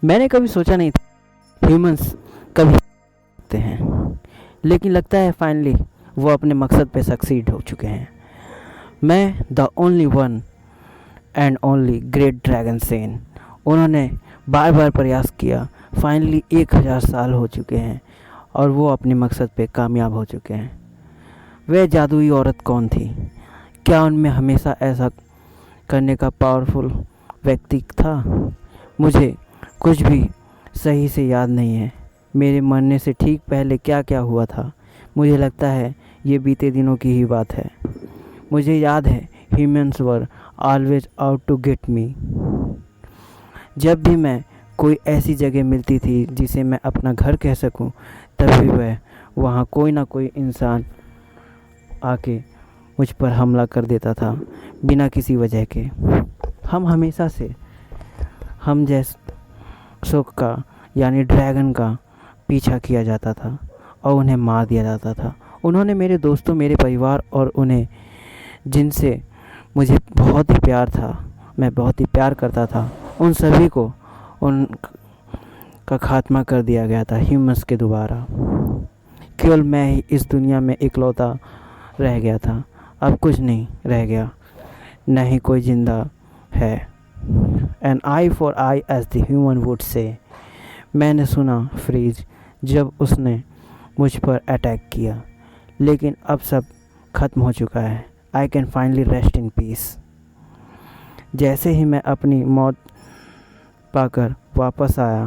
मैंने कभी सोचा नहीं था ह्यूमंस कभी होते हैं, लेकिन लगता है फाइनली वो अपने मकसद पे सक्सीड हो चुके हैं। मैं the only one and only great dragon Sen. उन्होंने बार बार प्रयास किया, फाइनली 1000 साल हो चुके हैं और वो अपने मकसद पे कामयाब हो चुके हैं। वह जादुई औरत कौन थी? क्या उनमें हमेशा ऐसा करने का पावरफुल व्यक्ति था? मुझे कुछ भी सही से याद नहीं है। मेरे मरने से ठीक पहले क्या क्या हुआ था। मुझे लगता है ये बीते दिनों की ही बात है। मुझे याद है humans were always out to get me. जब भी मैं कोई ऐसी जगह मिलती थी जिसे मैं अपना घर कह सकूं, तभी वह वहाँ कोई ना कोई इंसान आके मुझ पर हमला कर देता था बिना किसी वजह के। हम हमेशा से हम जैसों का यानी ड्रैगन का पीछा किया जाता था और उन्हें मार दिया जाता था। उन्होंने मेरे दोस्तों, मेरे परिवार और उन्हें जिनसे मुझे बहुत ही प्यार था, मैं बहुत ही प्यार करता था, उन सभी को उनका खात्मा कर दिया गया था ह्यूमंस के द्वारा। केवल मैं ही इस दुनिया में इकलौता रह गया था। अब कुछ नहीं रह गया, न ही कोई जिंदा है। An eye for eye as the human would say. मैंने सुना फ्रीज जब उसने मुझ पर अटैक किया, लेकिन अब सब खत्म हो चुका है। I can finally rest in peace. जैसे ही मैं अपनी मौत पाकर वापस आया,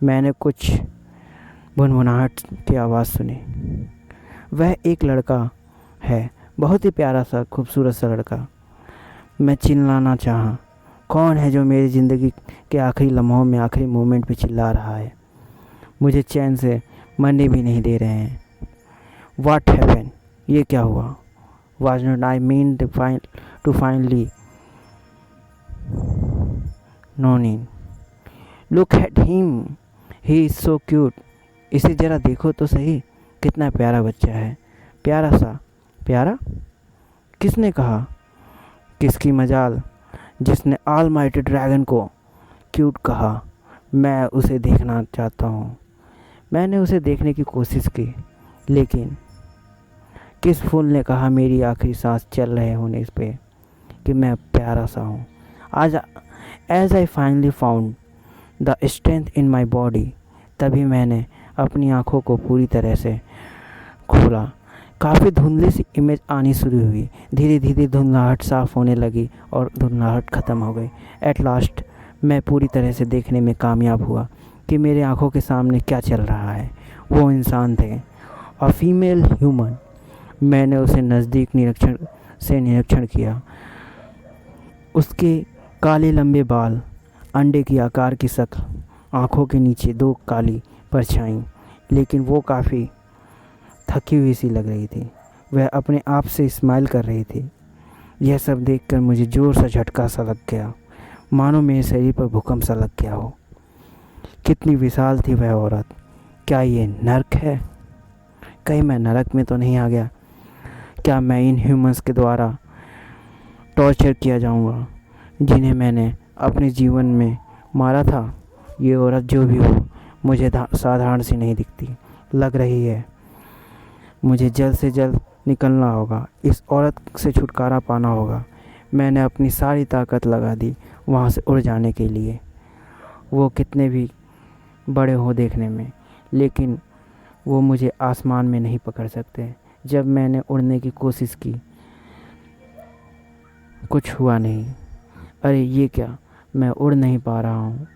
मैंने कुछ भुनभुनाहट की आवाज़ सुनी। वह एक लड़का है, बहुत ही प्यारा सा, खूबसूरत सा लड़का। मैं चिल्लाना चाहा, कौन है जो मेरी ज़िंदगी के आखिरी लम्हों में, आखिरी मोमेंट पे चिल्ला रहा है, मुझे चैन से मरने भी नहीं दे रहे हैं। What happened? ये क्या हुआ? Was not I mean to finally known? Look at him. He is so cute. इसे ज़रा देखो तो सही, कितना प्यारा बच्चा है। प्यारा सा? प्यारा? किसने कहा? किसकी मजाल जिसने ऑलमाइटी ड्रैगन को क्यूट कहा। मैं उसे देखना चाहता हूँ। मैंने उसे देखने की कोशिश की, लेकिन किस फूल ने कहा मेरी आखिरी सांस चल रहे होने इस पे कि मैं प्यारा सा हूँ। आज as I finally found the strength in my body, तभी मैंने अपनी आँखों को पूरी तरह से खोला। काफ़ी धुंधली सी इमेज आनी शुरू हुई। धीरे धीरे धुंधलाहट साफ़ होने लगी और धुंधलाहट ख़त्म हो गई। एट लास्ट मैं पूरी तरह से देखने में कामयाब हुआ कि मेरे आँखों के सामने क्या चल रहा है। वो इंसान थे, और फीमेल ह्यूमन। मैंने उसे नज़दीक निरीक्षण किया। उसके काले लंबे बाल, अंडे की आकार की शक्ल, आँखों के नीचे 2 काली परछाई, लेकिन वो काफ़ी थकी हुई सी लग रही थी। वह अपने आप से स्माइल कर रही थी। यह सब देखकर मुझे ज़ोर सा झटका सा लग गया, मानो मेरे शरीर पर भूकंप सा लग गया हो। कितनी विशाल थी वह औरत। क्या ये नर्क है? कहीं मैं नरक में तो नहीं आ गया? क्या मैं इन ह्यूमंस के द्वारा टॉर्चर किया जाऊंगा जिन्हें मैंने अपने जीवन में मारा था? ये औरत जो भी हो, मुझे साधारण सी नहीं दिखती लग रही है। मुझे जल्द से जल्द निकलना होगा, इस औरत से छुटकारा पाना होगा। मैंने अपनी सारी ताकत लगा दी वहाँ से उड़ जाने के लिए। वो कितने भी बड़े हो देखने में, लेकिन वो मुझे आसमान में नहीं पकड़ सकते। जब मैंने उड़ने की कोशिश की, कुछ हुआ नहीं। अरे ये क्या, मैं उड़ नहीं पा रहा हूँ।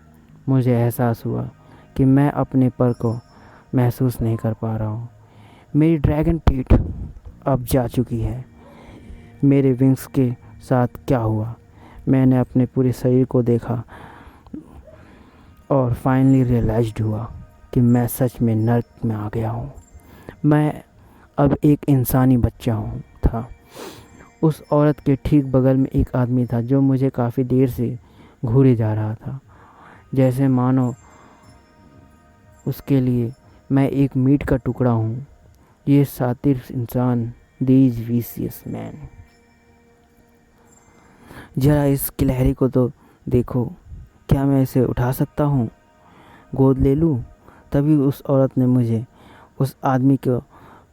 मुझे एहसास हुआ कि मैं अपने पर को महसूस नहीं कर पा रहा हूँ। मेरी ड्रैगन पीठ अब जा चुकी है। मेरे विंग्स के साथ क्या हुआ? मैंने अपने पूरे शरीर को देखा और फाइनली रियलाइज्ड हुआ कि मैं सच में नर्क में आ गया हूँ। मैं अब एक इंसानी बच्चा था। उस औरत के ठीक बगल में एक आदमी था जो मुझे काफ़ी देर से घूरे जा रहा था, जैसे मानो उसके लिए मैं एक मीट का टुकड़ा हूँ। ये शातिर इंसान, दीज विशियस मैन। जरा इस गिलहरी को तो देखो, क्या मैं इसे उठा सकता हूँ, गोद ले लूँ? तभी उस औरत ने मुझे उस आदमी को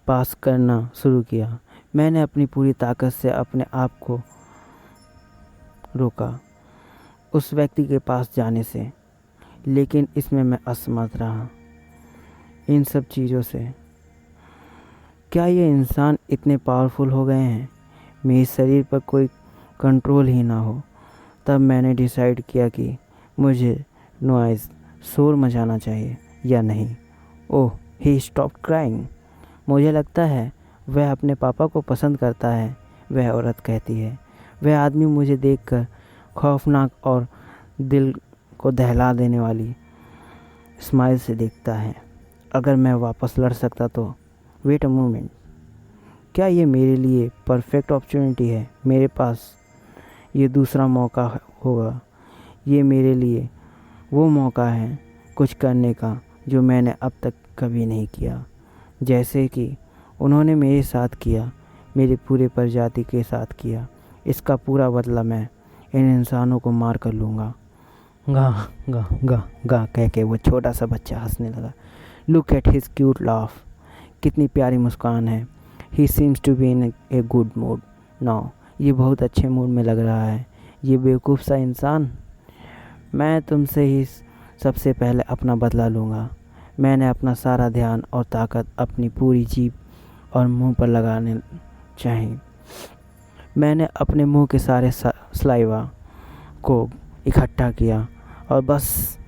पास करना शुरू किया। मैंने अपनी पूरी ताकत से अपने आप को रोका उस व्यक्ति के पास जाने से, लेकिन इसमें मैं असमर्थ रहा। इन सब चीज़ों से क्या ये इंसान इतने पावरफुल हो गए हैं, मेरे शरीर पर कोई कंट्रोल ही ना हो? तब मैंने डिसाइड किया कि मुझे नॉइज़, शोर मचाना चाहिए या नहीं। ओह, ही स्टॉप क्राइंग। मुझे लगता है वह अपने पापा को पसंद करता है, वह औरत कहती है। वह आदमी मुझे देखकर खौफनाक और दिल को दहला देने वाली स्माइल से देखता है। अगर मैं वापस लड़ सकता तो। वेट अ मोमेंट, क्या ये मेरे लिए परफेक्ट अपॉर्चुनिटी है? मेरे पास ये दूसरा मौका होगा। ये मेरे लिए वो मौका है कुछ करने का जो मैंने अब तक कभी नहीं किया, जैसे कि उन्होंने मेरे साथ किया, मेरे पूरे प्रजाति के साथ किया। इसका पूरा बदला मैं इन इंसानों को मार कर लूँगा। गा गा गा गा कह के वो छोटा सा बच्चा हंसने लगा। Look at his cute laugh, कितनी प्यारी मुस्कान है। He seems to be in a good mood now, ये बहुत अच्छे मूड में लग रहा है। ये बेवकूफ़ सा इंसान, मैं तुमसे ही सबसे पहले अपना बदला लूँगा। मैंने अपना सारा ध्यान और ताकत अपनी पूरी जीभ और मुंह पर लगाने चाहिए। मैंने अपने मुंह के सारे सलाइवा को इकट्ठा किया और बस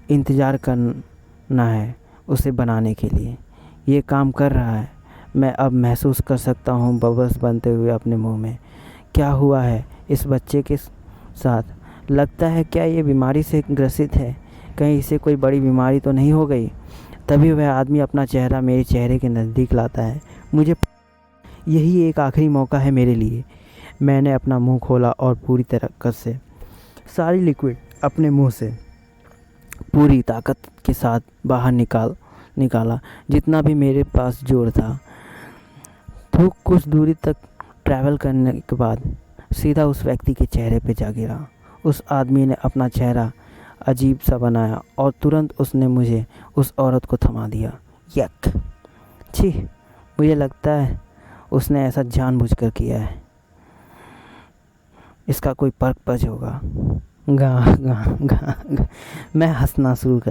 इंतज़ार करना है उसे बनाने के लिए। ये काम कर रहा है। मैं अब महसूस कर सकता हूँ बबल्स बनते हुए अपने मुंह में। क्या हुआ है इस बच्चे के साथ? लगता है क्या ये बीमारी से ग्रसित है? कहीं इसे कोई बड़ी बीमारी तो नहीं हो गई? तभी वह आदमी अपना चेहरा मेरे चेहरे के नज़दीक लाता है। मुझे यही एक आखिरी मौका है मेरे लिए। मैंने अपना मुंह खोला और पूरी ताकत से सारी लिक्विड अपने मुंह से पूरी ताकत के साथ बाहर निकाला, जितना भी मेरे पास जोर था। थूक कुछ दूरी तक ट्रैवल करने के बाद सीधा उस व्यक्ति के चेहरे पे जा गिरा। उस आदमी ने अपना चेहरा अजीब सा बनाया और तुरंत उसने मुझे उस औरत को थमा दिया। यक, छी, मुझे लगता है उसने ऐसा जानबूझकर किया है। इसका कोई पर्पज होगा। गा गा गा गा। मैं हंसना शुरू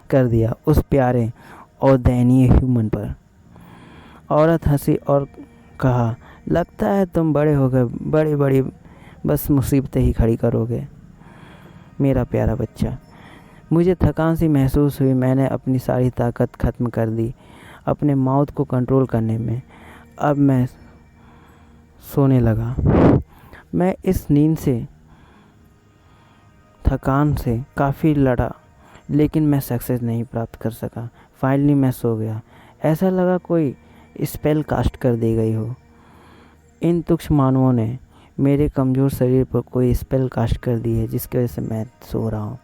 कर दिया उस प्यारे और दयनीय ह्यूमन पर। औरत हंसी और कहा, लगता है तुम बड़े हो गए, बड़ी बड़ी बस मुसीबतें ही खड़ी करोगे मेरा प्यारा बच्चा। मुझे थकान सी महसूस हुई। मैंने अपनी सारी ताकत ख़त्म कर दी अपने माउथ को कंट्रोल करने में। अब मैं सोने लगा। मैं इस नींद से, थकान से काफ़ी लड़ा, लेकिन मैं सक्सेस नहीं प्राप्त कर सका। फाइनली मैं सो गया। ऐसा लगा कोई स्पेल कास्ट कर दी गई हो। इन तुच्छ मानवों ने मेरे कमज़ोर शरीर पर कोई स्पेल कास्ट कर दी है, जिसकी वजह से मैं सो रहा हूँ।